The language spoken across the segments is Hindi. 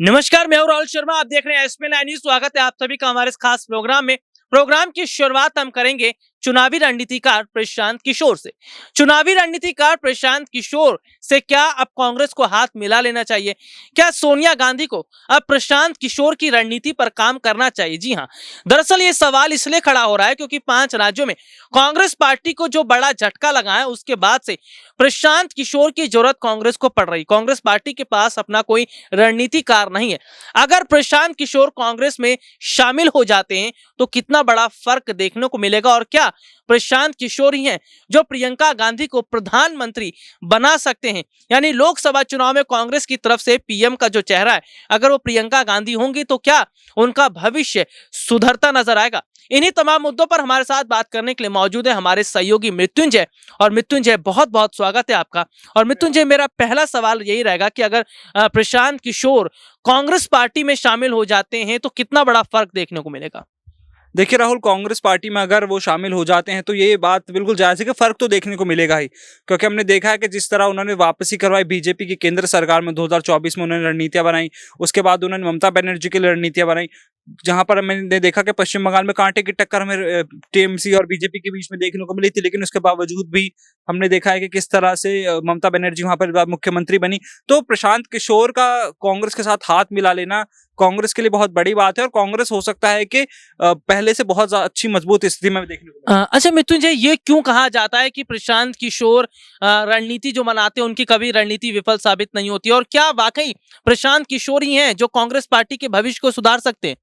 नमस्कार, मैं हूं राहुल शर्मा। आप देख रहे हैं एसपी नाइन न्यूज। स्वागत है आप सभी का हमारे इस खास प्रोग्राम में। प्रोग्राम की शुरुआत हम करेंगे चुनावी रणनीतिकार प्रशांत किशोर से। चुनावी रणनीतिकार प्रशांत किशोर से क्या अब कांग्रेस को हाथ मिला लेना चाहिए? क्या सोनिया गांधी को अब प्रशांत किशोर की रणनीति पर काम करना चाहिए? जी हां, दरअसल ये सवाल इसलिए खड़ा हो रहा है क्योंकि 5 राज्यों में कांग्रेस पार्टी को जो बड़ा झटका लगा है, उसके बाद से प्रशांत किशोर की जरूरत कांग्रेस को पड़ रही। कांग्रेस पार्टी के पास अपना कोई रणनीतिकार नहीं है। अगर प्रशांत किशोर कांग्रेस में शामिल हो जाते हैं तो कितना बड़ा फर्क देखने को मिलेगा, और क्या प्रशांत किशोर ही हैं जो प्रियंका गांधी को प्रधानमंत्री बना सकते हैं? यानी लोकसभा चुनाव में कांग्रेस की तरफ से पीएम का जो चेहरा है, अगर वो प्रियंका गांधी होंगी तो क्या उनका भविष्य सुधरता नजर आएगा? इन्हीं तमाम मुद्दों पर हमारे साथ बात करने के लिए मौजूद है हमारे सहयोगी मृत्युंजय। और मृत्युंजय, बहुत बहुत स्वागत है आपका। और मृत्युंजय, मेरा पहला सवाल यही रहेगा कि अगर प्रशांत किशोर कांग्रेस पार्टी में शामिल हो जाते हैं तो कितना बड़ा फर्क देखने को मिलेगा? देखिए राहुल, कांग्रेस पार्टी में अगर वो शामिल हो जाते हैं तो ये बात बिल्कुल जायज़ है कि फ़र्क तो देखने को मिलेगा ही। क्योंकि हमने देखा है कि जिस तरह उन्होंने वापसी करवाई बीजेपी की केंद्र सरकार में 2024 में उन्होंने रणनीतियाँ बनाई। उसके बाद उन्होंने ममता बनर्जी के लिए रणनीतियाँ बनाई। जहाँ पर मैंने देखा कि पश्चिम बंगाल में कांटे की टक्कर हमें टीएमसी और बीजेपी के बीच में देखने को मिली थी, लेकिन उसके बावजूद भी हमने देखा है कि किस तरह से ममता बनर्जी वहाँ पर मुख्यमंत्री बनी। तो प्रशांत किशोर का कांग्रेस के साथ हाथ मिला लेना कांग्रेस के लिए बहुत बड़ी बात है, और कांग्रेस हो सकता है कि पहले से बहुत अच्छी मजबूत स्थिति में देखने को मिले। अच्छा मृत्युंजय, ये क्यों कहा जाता है कि प्रशांत किशोर रणनीति जो बनाते हैं उनकी कभी रणनीति विफल साबित नहीं होती, और क्या वाकई प्रशांत किशोर ही हैं जो कांग्रेस पार्टी के भविष्य को सुधार सकते हैं?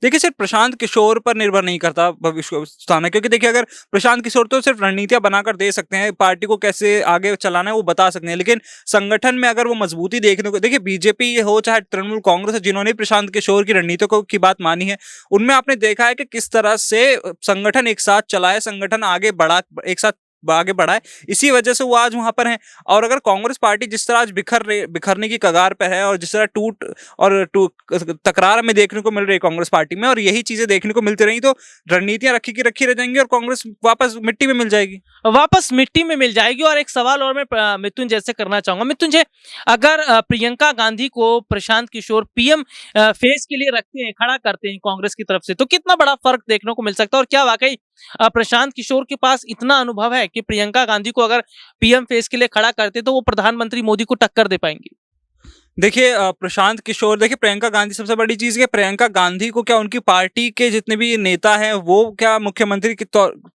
देखिए, सिर्फ प्रशांत किशोर पर निर्भर नहीं करता भविष्य को सुधारना, क्योंकि देखिए अगर प्रशांत किशोर तो सिर्फ रणनीतियां बनाकर दे सकते हैं, पार्टी को कैसे आगे चलाना है वो बता सकते हैं, लेकिन संगठन में अगर वो मजबूती देखने को, देखिए बीजेपी हो चाहे तृणमूल कांग्रेस है, जिन्होंने प्रशांत किशोर की रणनीतियों की बात मानी है, उनमें आपने देखा है कि किस तरह से संगठन एक साथ चला है, संगठन आगे बढ़ा, एक साथ आगे बढ़ा है। इसी वजह से वो आज वहां पर हैं। और अगर कांग्रेस पार्टी जिस तरह आज बिखरने की कगार पर है, और जिस तरह तकरार में देखने को मिल रही है कांग्रेस पार्टी में, और यही चीजें देखने को मिलती रही तो रणनीतियां रखी की रखी रह जाएंगी और कांग्रेस वापस मिट्टी में मिल जाएगी। वापस मिट्टी में मिल जाएगी। और एक सवाल और मैं मृत्युंजय से करना चाहूंगा। मृत्युंजय, अगर प्रियंका गांधी को प्रशांत किशोर पीएम फेस के लिए रखते हैं, खड़ा करते हैं कांग्रेस की तरफ से, तो कितना बड़ा फर्क देखने को मिल सकता है? और क्या वाकई प्रशांत किशोर के पास इतना अनुभव है कि प्रियंका गांधी को अगर पीएम फेस के लिए खड़ा करते तो वो प्रधानमंत्री मोदी को टक्कर दे पाएंगी? देखिए प्रशांत किशोर, देखिए प्रियंका गांधी, सबसे बड़ी चीज है प्रियंका गांधी को क्या उनकी पार्टी के जितने भी नेता हैं वो क्या मुख्यमंत्री के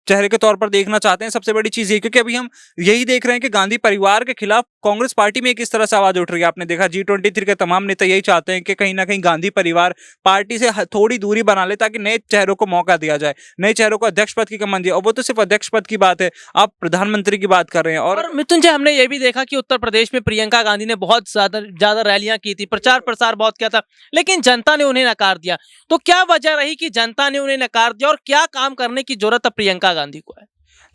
चेहरे के तौर पर देखना चाहते हैं? सबसे बड़ी चीज ये, क्योंकि अभी हम यही देख रहे हैं कि गांधी परिवार के खिलाफ कांग्रेस पार्टी में किस तरह से आवाज उठ रही है। आपने देखा G23 के तमाम नेता यही चाहते हैं कि कहीं ना कहीं गांधी परिवार पार्टी से थोड़ी दूरी बना ले, ताकि नए चेहरों को मौका दिया जाए, नए चेहरों को अध्यक्ष पद की कमान दिया। और वो तो सिर्फ अध्यक्ष पद की बात है, आप प्रधानमंत्री की बात कर रहे हैं। और मृत्युंजय, हमने ये भी देखा कि उत्तर प्रदेश में प्रियंका गांधी ने बहुत ज्यादा ज्यादा रैलियां की थी, प्रचार प्रसार बहुत किया था, लेकिन जनता ने उन्हें नकार दिया। तो क्या वजह रही कि जनता ने उन्हें नकार दिया, और क्या काम करने की जरूरत अब प्रियंका गांधी को है?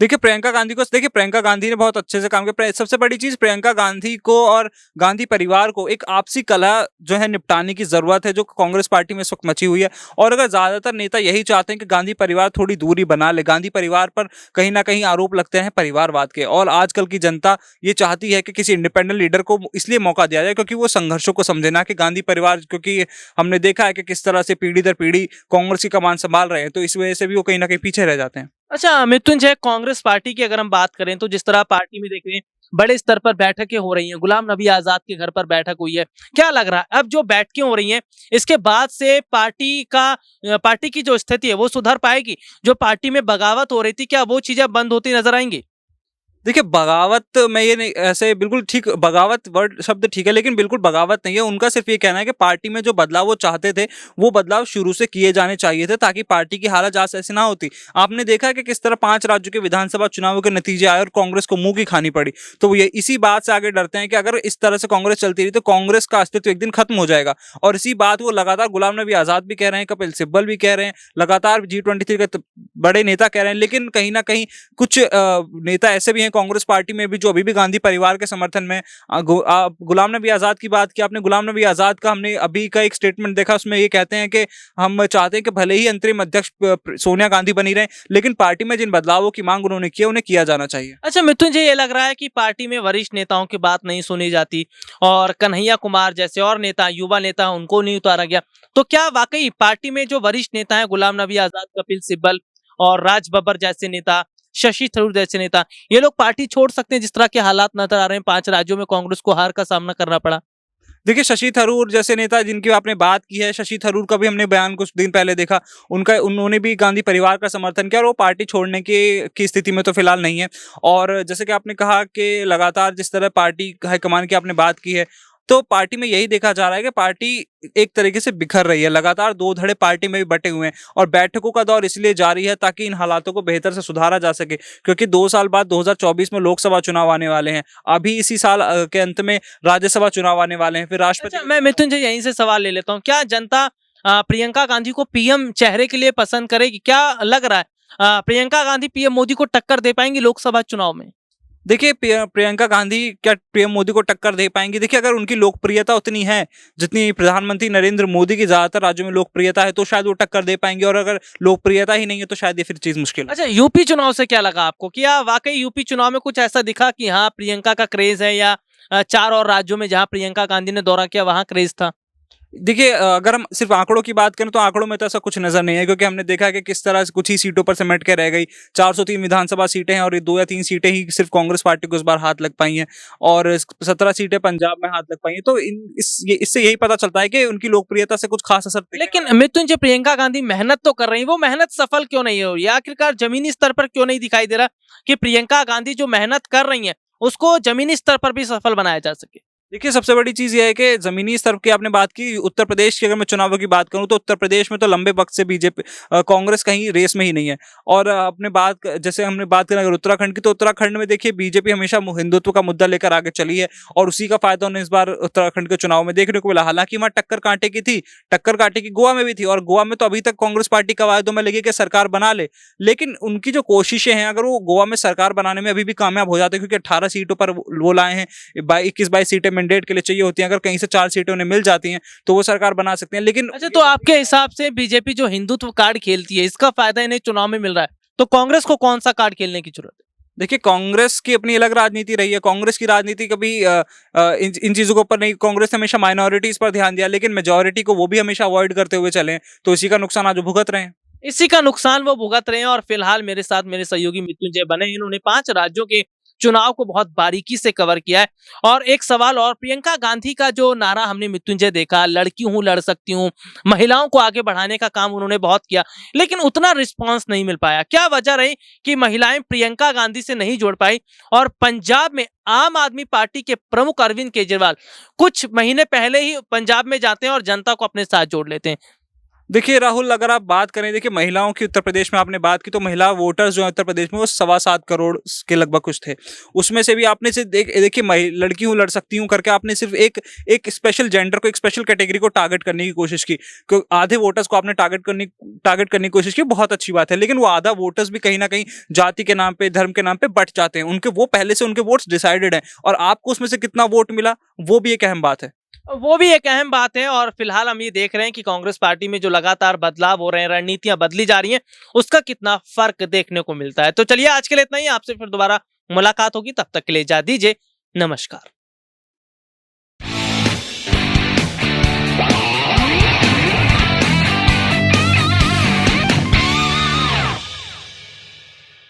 देखिए प्रियंका गांधी ने बहुत अच्छे से काम किया। सबसे बड़ी चीज, प्रियंका गांधी को और गांधी परिवार को एक आपसी कलह जो है निपटाने की जरूरत है, जो कांग्रेस पार्टी में इस वक्त मची हुई है। और अगर ज्यादातर नेता यही चाहते हैं कि गांधी परिवार थोड़ी दूरी बना ले, गांधी परिवार पर कहीं ना कहीं आरोप लगते हैं परिवारवाद के, और आजकल की जनता ये चाहती है कि किसी इंडिपेंडेंट लीडर को इसलिए मौका दिया जाए क्योंकि वो संघर्षों को समझे, ना कि गांधी परिवार, क्योंकि हमने देखा है कि किस तरह से पीढ़ी दर पीढ़ी कांग्रेस की कमान संभाल रहे हैं, तो इस वजह से भी वो कहीं ना कहीं पीछे रह जाते हैं। अच्छा मृत्युंजय, कांग्रेस पार्टी की अगर हम बात करें तो जिस तरह पार्टी में देख रहे हैं बड़े स्तर पर बैठकें हो रही हैं, गुलाम नबी आजाद के घर पर बैठक हुई है, क्या लग रहा है अब जो बैठकें हो रही हैं इसके बाद से पार्टी की जो स्थिति है वो सुधर पाएगी? जो पार्टी में बगावत हो रही थी, क्या वो चीजें बंद होती नजर आएंगी? देखिए बगावत, मैं ये नहीं ऐसे बिल्कुल ठीक, बगावत वर्ड शब्द ठीक है, लेकिन बिल्कुल बगावत नहीं है। उनका सिर्फ ये कहना है कि पार्टी में जो बदलाव वो चाहते थे वो बदलाव शुरू से किए जाने चाहिए थे, ताकि पार्टी की हालत आज ऐसी ना होती। आपने देखा है कि किस तरह 5 राज्यों के विधानसभा चुनावों के नतीजे आए और कांग्रेस को मुंह की खानी पड़ी। तो ये इसी बात से आगे डरते हैं कि अगर इस तरह से कांग्रेस चलती रही तो कांग्रेस का अस्तित्व एक दिन खत्म हो जाएगा। और इसी बात को लगातार गुलाम नबी आजाद भी कह रहे हैं, कपिल सिब्बल भी कह रहे हैं, लगातार G23 के बड़े नेता कह रहे हैं, लेकिन कहीं ना कहीं कुछ नेता ऐसे भी हैं कांग्रेस पार्टी में भी जो अभी भी गांधी परिवार के समर्थन में गुलाम नबी आज़ाद की बात की आपने, गुलाम नबी आज़ाद का हमने अभी का एक स्टेटमेंट देखा, उसमें ये कहते हैं कि हम चाहते हैं कि भले ही अंतरिम अध्यक्ष सोनिया गांधी बनी रहे, लेकिन पार्टी में जिन बदलावों की मांग उन्होंने की उन्हें किया जाना चाहिए। अच्छा मिथुन जी, ये लग रहा है कि पार्टी में वरिष्ठ नेताओं की बात नहीं सुनी जाती और कन्हैया कुमार जैसे और नेता, युवा नेता, उनको नहीं उतारा गया। तो क्या वाकई पार्टी में जो वरिष्ठ नेता हैं, गुलाम नबी आजाद, कपिल सिब्बल और राज बब्बर जैसे नेता, शशि थरूर जैसे नेता, ये लोग पार्टी छोड़ सकते हैं जिस तरह के हालात नजर आ रहे हैं? 5 राज्यों में कांग्रेस को हार का सामना करना पड़ा। देखिए, शशि थरूर जैसे नेता जिनकी आपने बात की है, शशि थरूर का भी हमने बयान कुछ दिन पहले देखा। उन्होंने भी गांधी परिवार का समर्थन किया और वो पार्टी छोड़ने की स्थिति में तो फिलहाल नहीं है। और जैसे कि आपने कहा कि लगातार जिस तरह पार्टी हाईकमान की आपने बात की है, तो पार्टी में यही देखा जा रहा है कि पार्टी एक तरीके से बिखर रही है। लगातार 2 धड़े पार्टी में भी बटे हुए हैं और बैठकों का दौर इसलिए जारी है ताकि इन हालातों को बेहतर से सुधारा जा सके, क्योंकि 2 साल बाद 2024 में लोकसभा चुनाव आने वाले हैं। अभी इसी साल के अंत में राज्यसभा चुनाव आने वाले हैं, फिर राष्ट्रपति। अच्छा, मैं मिथुन जी यहीं से सवाल ले लेता हूँ। क्या जनता प्रियंका गांधी को पीएम चेहरे के लिए पसंद करेगी? क्या लग रहा है, प्रियंका गांधी पीएम मोदी को टक्कर दे पाएंगी लोकसभा चुनाव में? देखिए, प्रियंका गांधी क्या पीएम मोदी को टक्कर दे पाएंगी? देखिए, अगर उनकी लोकप्रियता उतनी है जितनी प्रधानमंत्री नरेंद्र मोदी की ज्यादातर राज्यों में लोकप्रियता है, तो शायद वो टक्कर दे पाएंगे, और अगर लोकप्रियता ही नहीं है तो शायद ये फिर चीज मुश्किल है। अच्छा, यूपी चुनाव से क्या लगा आपको? क्या वाकई यूपी चुनाव में कुछ ऐसा दिखा कि हाँ प्रियंका का क्रेज है, या 4 और राज्यों में जहां प्रियंका गांधी ने दौरा किया वहां क्रेज था? देखिए, अगर हम सिर्फ आंकड़ों की बात करें तो आंकड़ों में तो ऐसा कुछ नजर नहीं है, क्योंकि हमने देखा है कि किस तरह से कुछ ही सीटों पर सिमट के रह गई। 403 विधानसभा सीटें हैं और ये 2 या 3 सीटें ही सिर्फ कांग्रेस पार्टी को इस बार हाथ लग पाई हैं, और 17 सीटें पंजाब में हाथ लग पाई हैं। तो इससे यही पता चलता है कि उनकी लोकप्रियता से कुछ खास असर लेकिन मिथुन जी, प्रियंका गांधी मेहनत तो कर रही है, वो मेहनत सफल क्यों नहीं हो रही है? आखिरकार जमीनी स्तर पर क्यों नहीं दिखाई दे रहा कि प्रियंका गांधी जो मेहनत कर रही है उसको जमीनी स्तर पर भी सफल बनाया जा सके? देखिए, सबसे बड़ी चीज़ ये है कि ज़मीनी स्तर की आपने बात की। उत्तर प्रदेश की अगर मैं चुनावों की बात करूँ तो उत्तर प्रदेश में तो लंबे वक्त से बीजेपी कांग्रेस कहीं रेस में ही नहीं है। और जैसे हमने बात करें अगर उत्तराखंड की, तो उत्तराखंड में देखिए बीजेपी हमेशा हिंदुत्व का मुद्दा लेकर आगे चली है, और उसी का फायदा उन्हें इस बार उत्तराखंड के चुनाव में देखने को मिला। हालांकि वहाँ टक्कर कांटे की थी, टक्कर कांटे की गोवा में भी थी, और गोवा में तो अभी तक कांग्रेस पार्टी कवायदों में लगी कि सरकार बना ले। लेकिन उनकी जो कोशिशें हैं, अगर वो गोवा में सरकार बनाने में अभी भी कामयाब हो जाते हैं, क्योंकि 18 सीटों पर वो लाए हैं, 21-22 सीटें मैंडेट के लिए चाहिए होती हैं, अगर कहीं से 4 सीटें उन्हें मिल जाती हैं तो वो सरकार बना सकते हैं। लेकिन अच्छा, तो आपके हिसाब से बीजेपी जो हिंदुत्व कार्ड खेलती है, इसका फायदा इन्हें चुनाव में मिल रहा है, तो कांग्रेस को कौन सा कार्ड खेलने की जरूरत है? देखिए, कांग्रेस की अपनी अलग राजनीति रही है। कांग्रेस की राजनीति कभी इन चीजों के ऊपर नहीं, कांग्रेस ने हमेशा माइनॉरिटीज पर ध्यान दिया, लेकिन मेजोरिटी को वो भी हमेशा अवॉइड करते हुए चले, तो इसी का नुकसान आज वो भुगत रहे हैं। इसी का नुकसान वो भुगत रहे हैं। और फिलहाल मेरे साथ मेरे सहयोगी मृत्युंजय बने, इन्होंने 5 राज्यों के चुनाव को बहुत बारीकी से कवर किया है। और एक सवाल और, प्रियंका गांधी का जो नारा हमने मृत्युंजय देखा, लड़की हूं लड़ सकती हूं, महिलाओं को आगे बढ़ाने का काम उन्होंने बहुत किया, लेकिन उतना रिस्पांस नहीं मिल पाया। क्या वजह रही कि महिलाएं प्रियंका गांधी से नहीं जोड़ पाई? और पंजाब में आम आदमी पार्टी के प्रमुख अरविंद केजरीवाल कुछ महीने पहले ही पंजाब में जाते हैं और जनता को अपने साथ जोड़ लेते हैं। देखिए राहुल, अगर आप बात करें, देखिए महिलाओं की उत्तर प्रदेश में आपने बात की, तो महिला वोटर्स जो है उत्तर प्रदेश में वो 7.25 करोड़ के लगभग कुछ थे। उसमें से भी आपने से देखिए लड़की हूँ लड़ सकती हूँ करके आपने सिर्फ एक स्पेशल जेंडर को, एक स्पेशल कैटेगरी को टारगेट करने की कोशिश की, आधे वोटर्स को आपने टारगेट करने की कोशिश की, बहुत अच्छी बात है। लेकिन वो आधा वोटर्स भी कहीं ना कहीं जाति के नाम पे, धर्म के नाम पे बट जाते हैं, उनके वो पहले से उनके वोट्स डिसाइडेड हैं, और आपको उसमें से कितना वोट मिला वो भी एक अहम बात है। वो भी एक अहम बात है। और फिलहाल हम ये देख रहे हैं कि कांग्रेस पार्टी में जो लगातार बदलाव हो रहे हैं, रणनीतियां बदली जा रही हैं, उसका कितना फर्क देखने को मिलता है। तो चलिए, आज के लिए इतना ही। आपसे फिर दोबारा मुलाकात होगी, तब तक के लिए इजाजत दीजिए। नमस्कार।